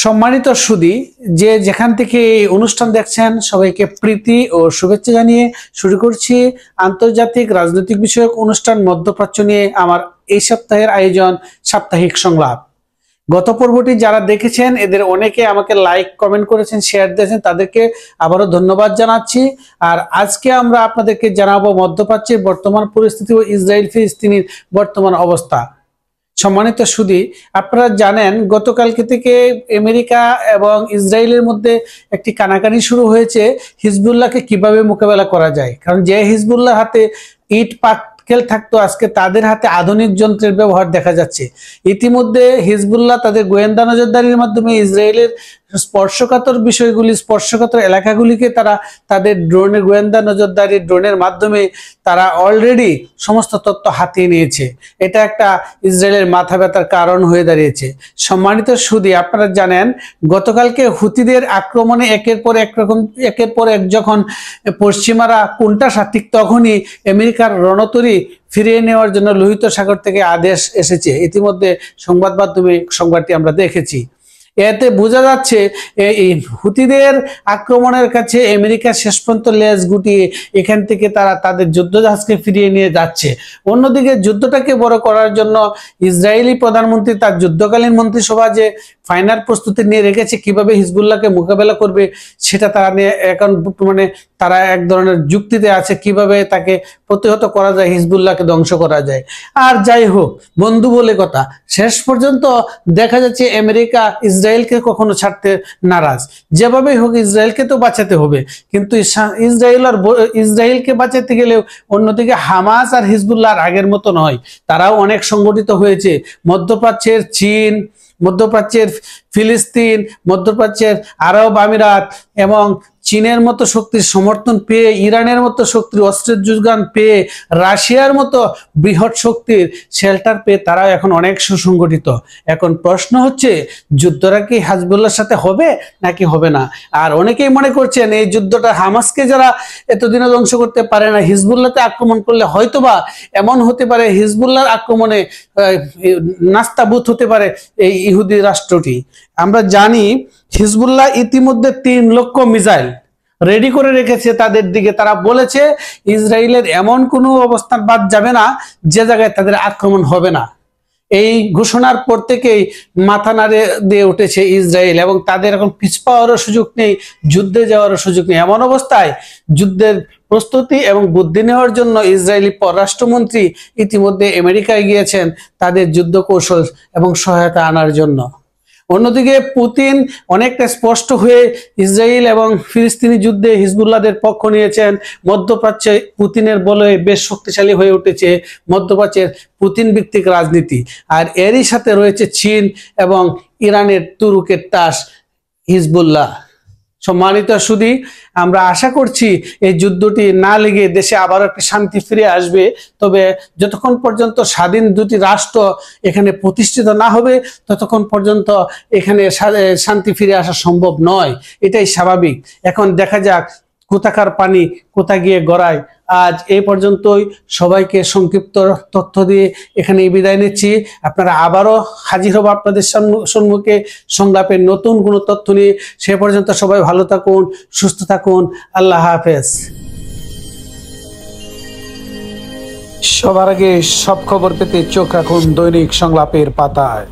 সম্মানিত সুধী, যে যেখান থেকে এই অনুষ্ঠান দেখছেন সবাইকে প্রীতি ও শুভেচ্ছা জানিয়ে শুরু করছি আন্তর্জাতিক রাজনৈতিক বিষয়ক অনুষ্ঠান মধ্যপ্রাচ্য নিয়ে আমার এই সপ্তাহের আয়োজন সাপ্তাহিক সংলাপ। গত পর্বটি যারা দেখেছেন এদের অনেকে আমাকে লাইক কমেন্ট করেছেন, শেয়ার দিয়েছেন, তাদেরকে আবারও ধন্যবাদ জানাচ্ছি। আর আজকে আমরা আপনাদেরকে জানাবো মধ্যপ্রাচ্যের বর্তমান পরিস্থিতি ও ইসরায়েল ফিলিস্তিনের বর্তমান অবস্থা। সম্মানিত সুধী, আপনারা জানেন গতকালকে থেকে আমেরিকা এবং ইসরায়েলের মধ্যে একটি কানাকানি শুরু হয়েছে হিজবুল্লাহকে কিভাবে মোকাবেলা করা যায়। কারণ যে হিজবুল্লাহ হাতে ইট পাটকেল থাকতো, আজকে তাদের হাতে আধুনিক যন্ত্রের ব্যবহার দেখা যাচ্ছে। ইতিমধ্যে হিজবুল্লাহ তাদের গোয়েন্দা নজরদারির মাধ্যমে ইসরায়েলের স্পর্শকাতর বিষয়গুলি, স্পর্শকাতর এলাকাগুলিকে তারা তাদের ড্রোনের গোয়েন্দা নজরদারি ড্রোনের মাধ্যমে তারা অলরেডি সমস্ত তথ্য হাতিয়ে নিয়েছে। এটা একটা ইসরায়েলের মাথা ব্যথার কারণ হয়ে দাঁড়িয়েছে। সম্মানিত সুধী, আপনারা জানেন গতকালকে হুতিদের আক্রমণে একের পর এক যখন পশ্চিমারা কোণঠাসা, ঠিক তখনই আমেরিকার রণতরী ফিরিয়ে নেওয়ার জন্য লোহিত সাগর থেকে আদেশ এসেছে। ইতিমধ্যে সংবাদ মাধ্যমে সংবাদটি আমরা দেখেছি। এতে বোঝা যাচ্ছে এই হুতিদের আক্রমণের কাছে আমেরিকা শেষ পর্যন্ত লেজ গুটিয়ে এখান থেকে তারা তাদের যুদ্ধজাহাজকে ফিরিয়ে নিয়ে যাচ্ছে। অন্যদিকে যুদ্ধটাকে বড় করার জন্য ইসরায়েলি প্রধানমন্ত্রী তার যুদ্ধকালীন মন্ত্রিসভা যে ফাইনাল প্রস্তুতি নিয়ে রেখেছে কিভাবে হিজবুল্লাহকে মোকাবেলা করবে, সেটা তারা নিয়ে এখন তারা এক ধরনের যুক্তিতে আছে কিভাবে তাকে প্রতিহত করা যায়, হিজবুল্লাহকে ধ্বংস করা যায়। আর যাই হোক, বন্ধু বলে কথা, শেষ পর্যন্ত দেখা যাচ্ছে আমেরিকা ইসরায়েলকে কখনো ছাড়তে নারাজ। যেভাবে হোক ইসরায়েলকে তো বাঁচাতে হবে, কিন্তু ইসরায়েলকে বাঁচাতে গেলেও অন্যদিকে হামাস আর হিজবুল্লাহ আগের মতো নয়, তারাও অনেক সংগঠিত হয়েছে। মধ্যপ্রাচ্যের চীন, মধ্যপ্রাচ্যের ফিলিস্তিন, মধ্যপ্রাচ্যের আরব আমিরাত এবং চীনের মতো শক্তির সমর্থন পেয়ে, ইরানের মতো শক্তির অস্ত্রের যোগান পেয়ে, রাশিয়ার মতো বৃহৎ শক্তির শেল্টার পেয়ে তারাও এখন অনেক সুসংগঠিত। এখন প্রশ্ন হচ্ছে যুদ্ধটা কি হিজবুল্লাহর সাথে হবে নাকি হবে না? আর অনেকেই মনে করছেন এই যুদ্ধটা হামাসকে যারা এতদিনে ধ্বংস করতে পারে না, হিজবুল্লাহতে আক্রমণ করলে হয়তোবা এমন হতে পারে হিজবুল্লাহর আক্রমণে নাস্তাবুত হতে পারে এই ইহুদি রাষ্ট্রটি। আমরা জানি হিজবুল্লাহ ইতিমধ্যে 3 লক্ষ মিসাইল রেডি করে রেখেছে তাদের দিকে। তারা বলেছে ইসরায়েলের এমন কোনো অবস্থান বাদ যাবে না যে জায়গায় তাদের আক্রমণ হবে না। এই ঘোষণার পর থেকেই মাথা নাড়ে দিয়ে উঠেছে ইসরায়েল এবং তাদের এখন পিছপাওয়ারও সুযোগ নেই, যুদ্ধে যাওয়ারও সুযোগ নেই। এমন অবস্থায় যুদ্ধের প্রস্তুতি এবং বুদ্ধি নেওয়ার জন্য ইসরায়েলি পররাষ্ট্রমন্ত্রী ইতিমধ্যে আমেরিকায় গিয়েছেন তাদের যুদ্ধ কৌশল এবং সহায়তা আনার জন্য। অন্যদিকে পুতিন অনেকটা স্পষ্ট হয়ে ইসরায়েল এবং ফিলিস্তিনি যুদ্ধে হিজবুল্লাহদের পক্ষ নিয়েছেন। মধ্যপ্রাচ্যে পুতিনের বলয়ে বেশ শক্তিশালী হয়ে উঠেছে মধ্যপ্রাচ্যের পুতিন ভিত্তিক রাজনীতি। আর এরই সাথে রয়েছে চীন এবং ইরানের তুরুকের তাস হিজবুল্লাহ। সম্মানিত সুধী, আমরা আশা করছি এই যুদ্ধটি না লেগে দেশে আবার একটি শান্তি ফিরে আসবে। তবে যতক্ষণ পর্যন্ত স্বাধীন দুটি রাষ্ট্র এখানে প্রতিষ্ঠিত না হবে ততক্ষণ পর্যন্ত এখানে শান্তি ফিরে আসা সম্ভব নয়, এটাই স্বাভাবিক। এখন দেখা যাক কোথাকার পানি কোথা গিয়ে গড়ায়। আজ এই পর্যন্তই, সবাইকে সংক্ষিপ্ত তথ্য দিয়ে এখানে বিদায় নিচ্ছি। আপনারা আবারও হাজির হব আপনাদের সম্মুখে সংলাপের নতুন কোনো তথ্য নিয়ে। সে পর্যন্ত সবাই ভালো থাকুন, সুস্থ থাকুন। আল্লাহ হাফেজ। সবার আগে সব খবর পেতে চোখ রাখুন দৈনিক সংলাপের পাতায়।